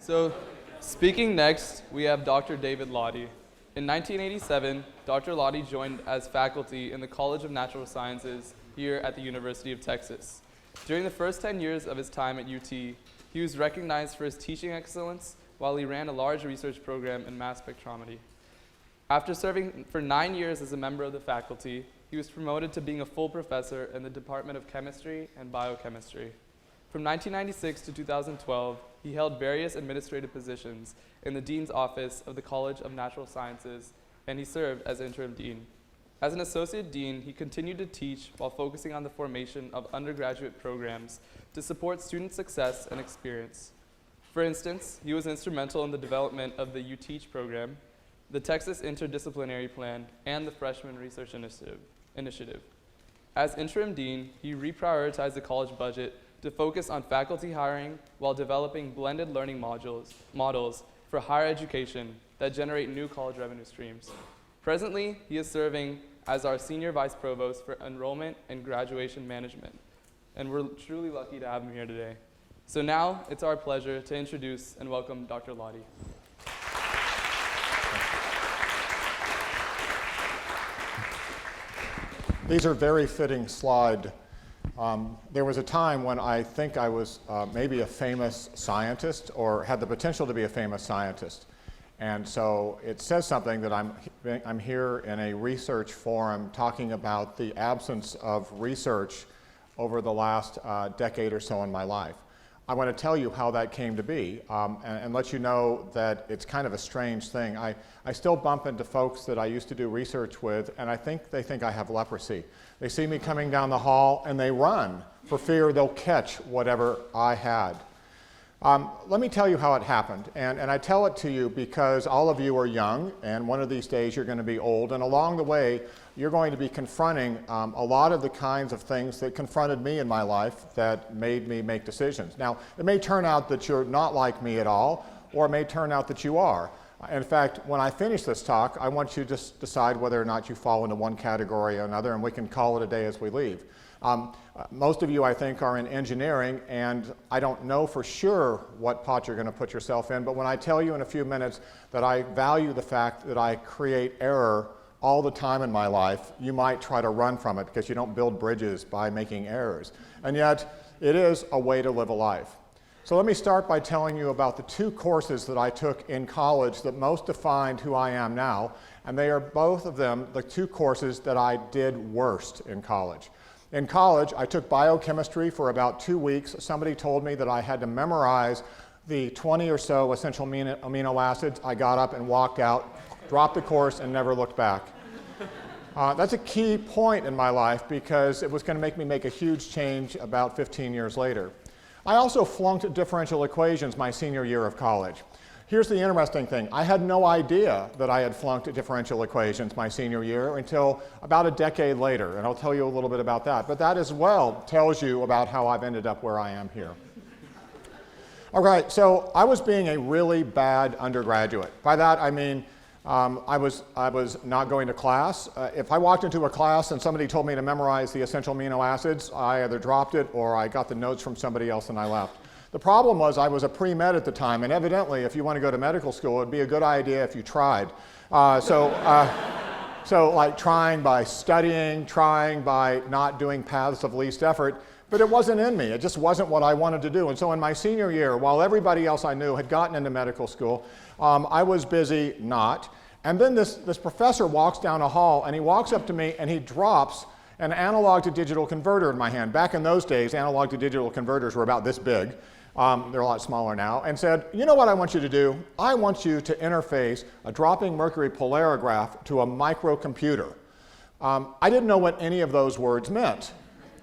So, speaking next, we have Dr. David Laude. In 1987, Dr. Laude joined as faculty in the College of Natural Sciences here at the University of Texas. During the first 10 years of his time at UT, he was recognized for his teaching excellence while he ran a large research program in mass spectrometry. After serving for 9 years as a member of the faculty, he was promoted to being a full professor in the Department of Chemistry and Biochemistry. From 1996 to 2012, he held various administrative positions in the Dean's Office of the College of Natural Sciences, and he served as interim dean. As an associate dean, he continued to teach while focusing on the formation of undergraduate programs to support student success and experience. For instance, he was instrumental in the development of the UTeach program, the Texas Interdisciplinary Plan, and the Freshman Research Initiative. As interim dean, he reprioritized the college budget to focus on faculty hiring while developing blended learning models for higher education that generate new college revenue streams. Presently, he is serving as our Senior Vice Provost for Enrollment and Graduation Management, and we're truly lucky to have him here today. So now, it's our pleasure to introduce and welcome Dr. Laude. These are very fitting slides. There was a time when I think I was maybe a famous scientist or had the potential to be a famous scientist. And so it says something that I'm here in a research forum talking about the absence of research over the last decade or so in my life. I want to tell you how that came to be and let you know that it's kind of a strange thing. I still bump into folks that I used to do research with, and they think I have leprosy. They see me coming down the hall and they run for fear they'll catch whatever I had. Let me tell you how it happened, and I tell it to you because all of you are young, and one of these days you're going to be old, and along the way you're going to be confronting a lot of the kinds of things that confronted me in my life that made me make decisions. Now, it may turn out that you're not like me at all, or it may turn out that you are. In fact, when I finish this talk, I want you to just decide whether or not you fall into one category or another, and we can call it a day as we leave. Most of you, I think, are in engineering, and I don't know for sure what pot you're going to put yourself in, but when I tell you in a few minutes that I value the fact that I create error all the time in my life, you might try to run from it because you don't build bridges by making errors. And yet, it is a way to live a life. So let me start by telling you about the two courses that I took in college that most defined who I am now, and they are both of them the two courses that I did worst in college. In college, I took biochemistry for about 2 weeks. Somebody told me that I had to memorize the 20 or so essential amino acids. I got up and walked out, dropped the course, and never looked back. That's a key point in my life because it was going to make me make a huge change about 15 years later. I also flunked differential equations my senior year of college. Here's the interesting thing. I had no idea that I had flunked differential equations my senior year until about a decade later, and I'll tell you a little bit about that. But that as well tells you about how I've ended up where I am here. All right, so I was being a really bad undergraduate. By that I mean I was not going to class. If I walked into a class and somebody told me to memorize the essential amino acids, I either dropped it or I got the notes from somebody else and I left. The problem was I was a pre-med at the time, and evidently if you want to go to medical school, it would be a good idea if you tried. So like trying by studying, trying by not doing paths of least effort, but it wasn't in me. It just wasn't what I wanted to do. And so in my senior year, while everybody else I knew had gotten into medical school, I was busy not. And then this professor walks down a hall, and he walks up to me, and he drops an analog to digital converter in my hand. Back in those days, analog to digital converters were about this big. They're a lot smaller now, and said, you know what I want you to do? I want you to interface a dropping mercury polarograph to a microcomputer. I didn't know what any of those words meant,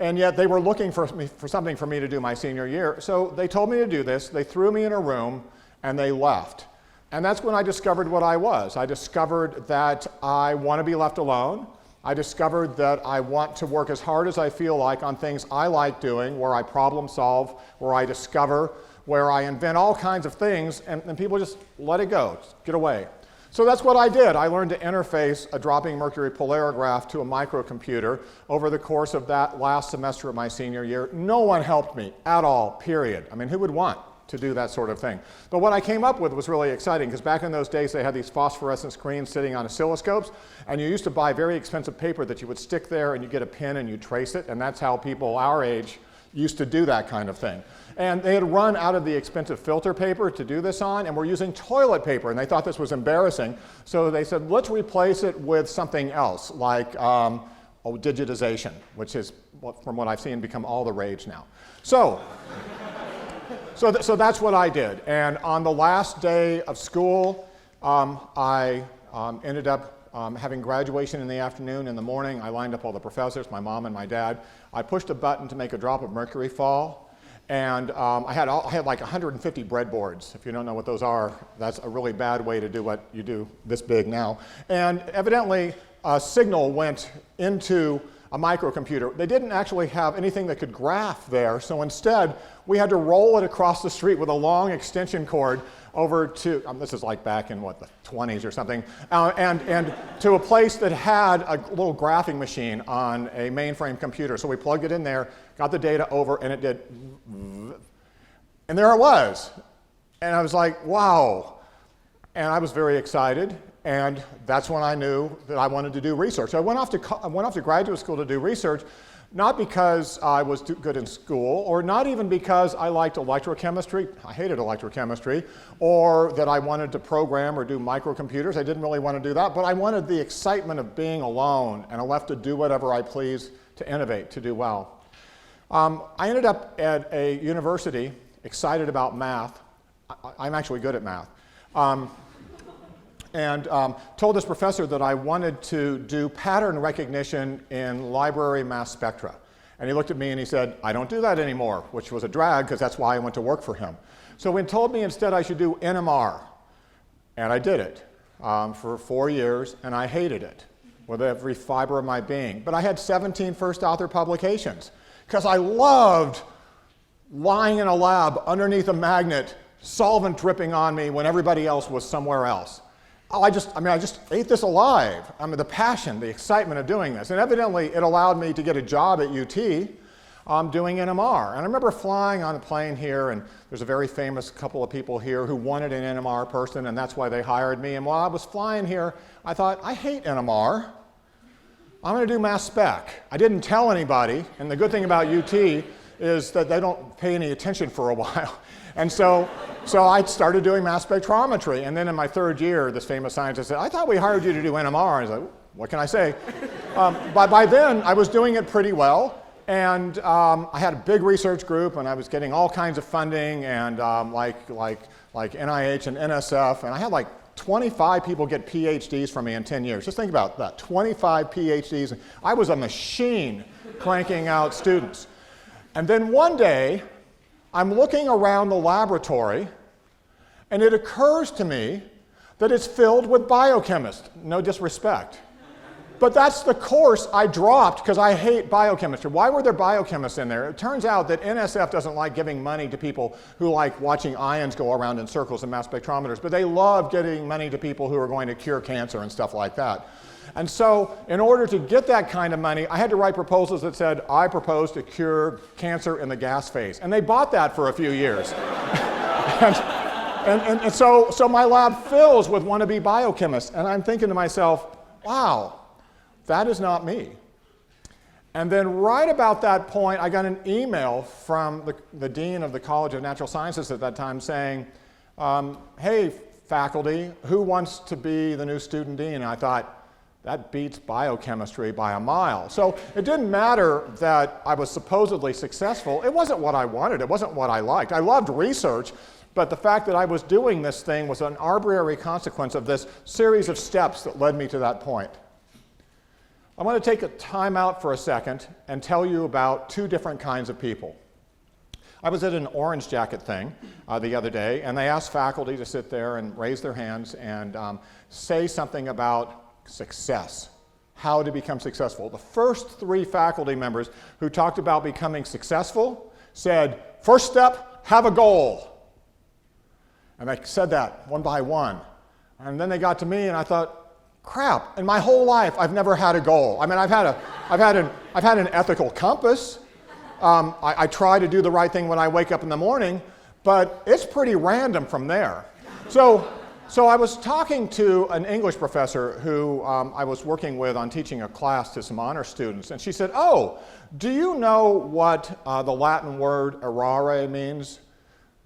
and yet they were looking for something for me to do my senior year, so they told me to do this, they threw me in a room, and they left. And that's when I discovered what I was. I discovered that I want to be left alone. I discovered that I want to work as hard as I feel like on things I like doing, where I problem solve, where I discover, where I invent all kinds of things, and people just let it go, just get away. So that's what I did. I learned to interface a dropping mercury polarograph to a microcomputer over the course of that last semester of my senior year. No one helped me at all, period. I mean, who would want to do that sort of thing. But what I came up with was really exciting, because back in those days they had these phosphorescent screens sitting on oscilloscopes, and you used to buy very expensive paper that you would stick there and you get a pen and you trace it, and that's how people our age used to do that kind of thing. And they had run out of the expensive filter paper to do this on, and were using toilet paper, and they thought this was embarrassing. So they said, let's replace it with something else, like digitization, which is, from what I've seen, become all the rage now. So that's what I did. And on the last day of school, I ended up having graduation in the afternoon. In the morning, I lined up all the professors, my mom and my dad. I pushed a button to make a drop of mercury fall. And I had like 150 breadboards. If you don't know what those are, that's a really bad way to do what you do this big now. And evidently, a signal went into a microcomputer. They didn't actually have anything that could graph there, so instead, we had to roll it across the street with a long extension cord over to, this is like back in, what, the 20s or something, and to a place that had a little graphing machine on a mainframe computer. So we plugged it in there, got the data over, and it did, and there it was. And I was like, wow. And I was very excited, and that's when I knew that I wanted to do research. I went off to graduate school to do research, not because I was too good in school, or not even because I liked electrochemistry. I hated electrochemistry, or that I wanted to program or do microcomputers. I didn't really want to do that, but I wanted the excitement of being alone and left to do whatever I pleased, to innovate, to do well. I ended up at a university excited about math. I'm actually good at math. And told this professor that I wanted to do pattern recognition in library mass spectra. And he looked at me and he said, I don't do that anymore, which was a drag because that's why I went to work for him. So he told me instead I should do NMR. And I did it for 4 years, and I hated it with every fiber of my being. But I had 17 first author publications because I loved lying in a lab underneath a magnet, solvent dripping on me when everybody else was somewhere else. I just ate this alive. The passion, the excitement of doing this. And evidently, it allowed me to get a job at UT doing NMR. And I remember flying on a plane here, and there's a very famous couple of people here who wanted an NMR person, and that's why they hired me. And while I was flying here, I thought, I hate NMR. I'm going to do mass spec. I didn't tell anybody, and the good thing about UT is that they don't pay any attention for a while. And so I started doing mass spectrometry. And then in my third year, this famous scientist said, I thought we hired you to do NMR. And I was like, what can I say? By then, I was doing it pretty well. And I had a big research group, and I was getting all kinds of funding, and like NIH and NSF. And I had like 25 people get PhDs from me in 10 years. Just think about that, 25 PhDs. I was a machine cranking out students. And then one day, I'm looking around the laboratory, and it occurs to me that it's filled with biochemists. No disrespect. But that's the course I dropped because I hate biochemistry. Why were there biochemists in there? It turns out that NSF doesn't like giving money to people who like watching ions go around in circles in mass spectrometers, but they love giving money to people who are going to cure cancer and stuff like that. And so in order to get that kind of money, I had to write proposals that said, I propose to cure cancer in the gas phase. And they bought that for a few years. and so my lab fills with wannabe biochemists. And I'm thinking to myself, wow, that is not me. And then right about that point, I got an email from the dean of the College of Natural Sciences at that time saying, hey, faculty, who wants to be the new student dean? And I thought, that beats biochemistry by a mile. So it didn't matter that I was supposedly successful. It wasn't what I wanted. It wasn't what I liked. I loved research, but the fact that I was doing this thing was an arbitrary consequence of this series of steps that led me to that point. I want to take a time out for a second and tell you about two different kinds of people. I was at an orange jacket thing the other day, and they asked faculty to sit there and raise their hands and say something about success, how to become successful. The first 3 faculty members who talked about becoming successful said, first step, have a goal. And they said that one by one. And then they got to me and I thought, crap, in my whole life I've never had a goal. I mean, I've had an ethical compass. I try to do the right thing when I wake up in the morning, but it's pretty random from there. So I was talking to an English professor who I was working with on teaching a class to some honor students, and she said, "Oh, do you know what the Latin word errare means?"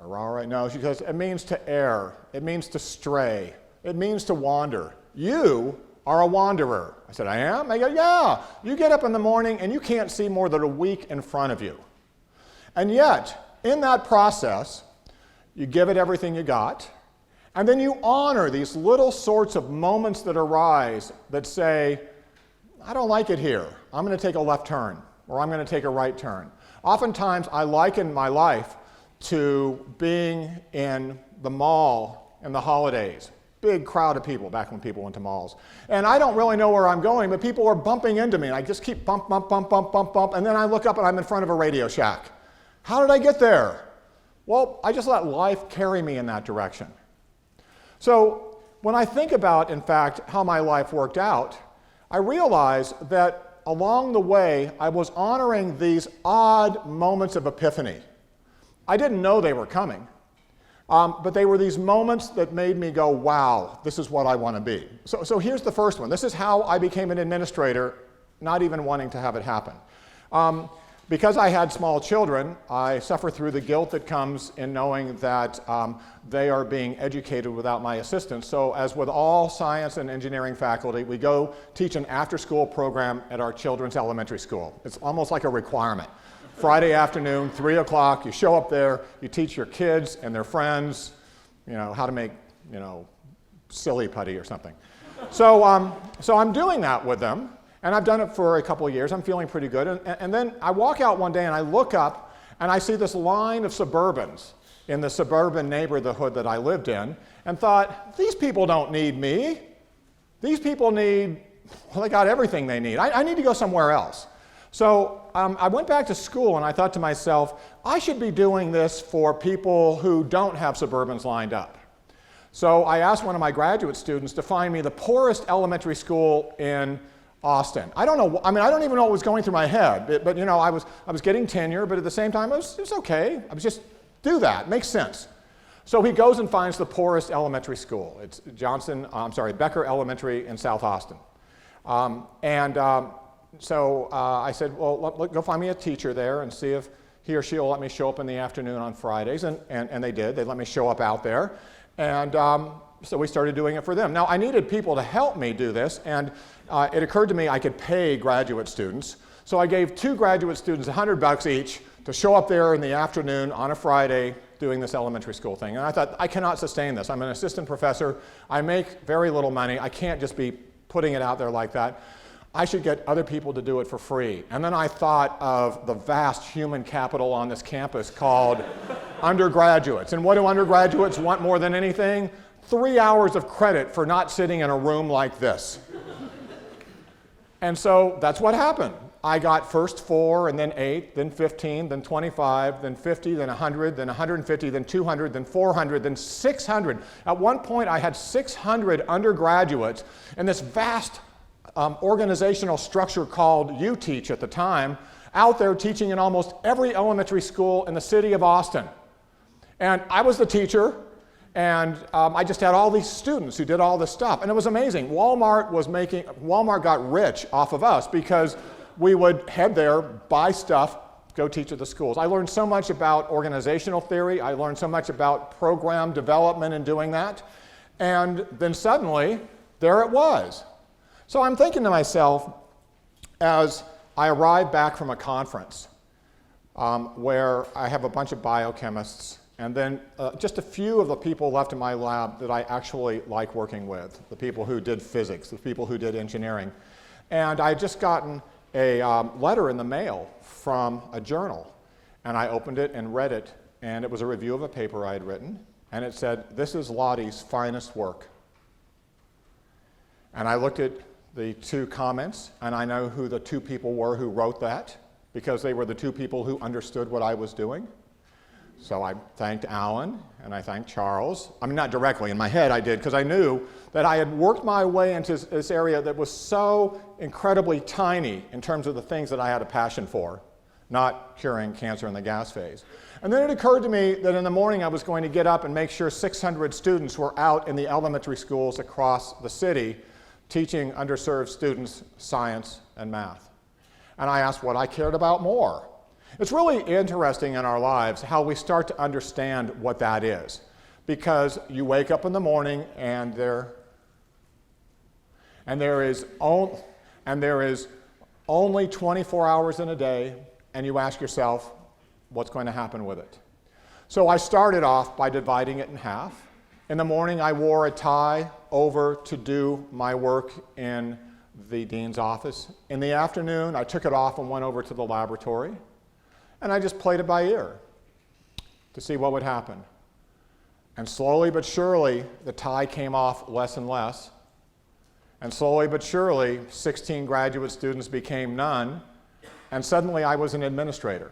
Errare? No, she goes, "It means to err. It means to stray. It means to wander. You are a wanderer." I said, "I am?" I go, "Yeah. You get up in the morning and you can't see more than a week in front of you. And yet, in that process, you give it everything you got, and then you honor these little sorts of moments that arise that say, I don't like it here. I'm going to take a left turn, or I'm going to take a right turn." Oftentimes, I liken my life to being in the mall in the holidays. Big crowd of people, back when people went to malls. And I don't really know where I'm going, but people are bumping into me, and I just keep bump, bump, bump, bump, bump, bump, and then I look up and I'm in front of a Radio Shack. How did I get there? Well, I just let life carry me in that direction. So when I think about, in fact, how my life worked out, I realize that along the way, I was honoring these odd moments of epiphany. I didn't know they were coming, but they were these moments that made me go, wow, this is what I want to be. So here's the first one. This is how I became an administrator, not even wanting to have it happen. Because I had small children, I suffer through the guilt that comes in knowing that they are being educated without my assistance. So as with all science and engineering faculty, we go teach an after-school program at our children's elementary school. It's almost like a requirement. Friday afternoon, 3 o'clock, you show up there, you teach your kids and their friends, how to make, silly putty or something. So I'm doing that with them. And I've done it for a couple of years. I'm feeling pretty good. And then I walk out one day and I look up and I see this line of Suburbans in the suburban neighborhood that I lived in, and thought, these people don't need me. These people they got everything they need. I need to go somewhere else. So I went back to school and I thought to myself, I should be doing this for people who don't have Suburbans lined up. So I asked one of my graduate students to find me the poorest elementary school in Austin. I don't know, I don't even know what was going through my head, but I was getting tenure, but at the same time, it was okay. I was just, do that, makes sense. So he goes and finds the poorest elementary school. It's Becker Elementary in South Austin. So I said, well, go find me a teacher there and see if he or she will let me show up in the afternoon on Fridays, and they did. They let me show up out there, and so we started doing it for them. Now, I needed people to help me do this, and it occurred to me I could pay graduate students. So I gave 2 graduate students $100 each to show up there in the afternoon on a Friday doing this elementary school thing. And I thought, I cannot sustain this. I'm an assistant professor. I make very little money. I can't just be putting it out there like that. I should get other people to do it for free. And then I thought of the vast human capital on this campus called undergraduates. And what do undergraduates want more than anything? 3 hours of credit for not sitting in a room like this. And so that's what happened. I got first 4, and then 8, then 15, then 25, then 50, then 100, then 150, then 200, then 400, then 600. At one point, I had 600 undergraduates in this vast organizational structure called UTeach at the time, out there teaching in almost every elementary school in the city of Austin. And I was the teacher, and I just had all these students who did all this stuff. And it was amazing. Walmart got rich off of us because we would head there, buy stuff, go teach at the schools. I learned so much about organizational theory. I learned so much about program development in doing that. And then suddenly, there it was. So I'm thinking to myself, as I arrived back from a conference where I have a bunch of biochemists, and then just a few of the people left in my lab that I actually like working with, the people who did physics, the people who did engineering. And I had just gotten a letter in the mail from a journal, and I opened it and read it, and it was a review of a paper I had written, and it said, "This is Laude's finest work." And I looked at the 2 comments, and I know who the 2 people were who wrote that, because they were the 2 people who understood what I was doing. So I thanked Alan, and I thanked Charles. I mean, not directly, in my head I did, because I knew that I had worked my way into this area that was so incredibly tiny in terms of the things that I had a passion for. not curing cancer in the gas phase. And then it occurred to me that in the morning I was going to get up and make sure 600 students were out in the elementary schools across the city teaching underserved students science and math. And I asked what I cared about more. It's really interesting in our lives how we start to understand what that is. Because you wake up in the morning and there is only 24 hours in a day, and you ask yourself, what's going to happen with it? So I started off by dividing it in half. In the morning, I wore a tie over to do my work in the dean's office. In the afternoon, I took it off and went over to the laboratory, and I just played it by ear to see what would happen. And slowly but surely, the tie came off less and less. And slowly but surely, 16 graduate students became none, and suddenly I was an administrator.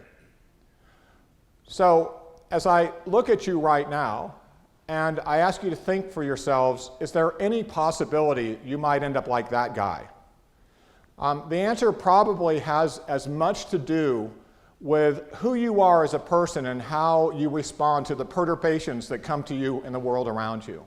So as I look at you right now, and I ask you to think for yourselves, is there any possibility you might end up like that guy? The answer probably has as much to do with who you are as a person and how you respond to the perturbations that come to you in the world around you.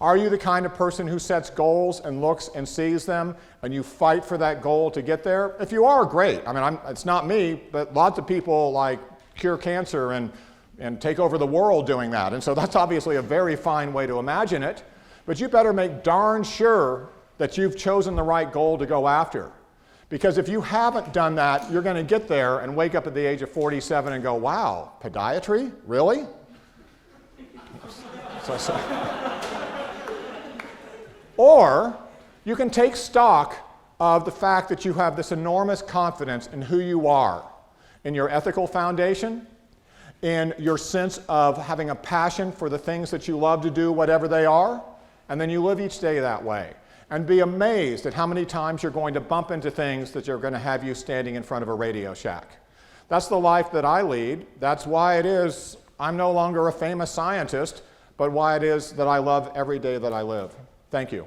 Are you the kind of person who sets goals and looks and sees them, and you fight for that goal to get there? If you are, great. I mean, it's not me, but lots of people like cure cancer and take over the world doing that. And so that's obviously a very fine way to imagine it. But you better make darn sure that you've chosen the right goal to go after. Because if you haven't done that, you're going to get there and wake up at the age of 47 and go, wow, podiatry? Really? Or you can take stock of the fact that you have this enormous confidence in who you are, in your ethical foundation, in your sense of having a passion for the things that you love to do, whatever they are, and then you live each day that way. And be amazed at how many times you're going to bump into things that are going to have you standing in front of a Radio Shack. That's the life that I lead. That's why it is I'm no longer a famous scientist, but why it is that I love every day that I live. Thank you.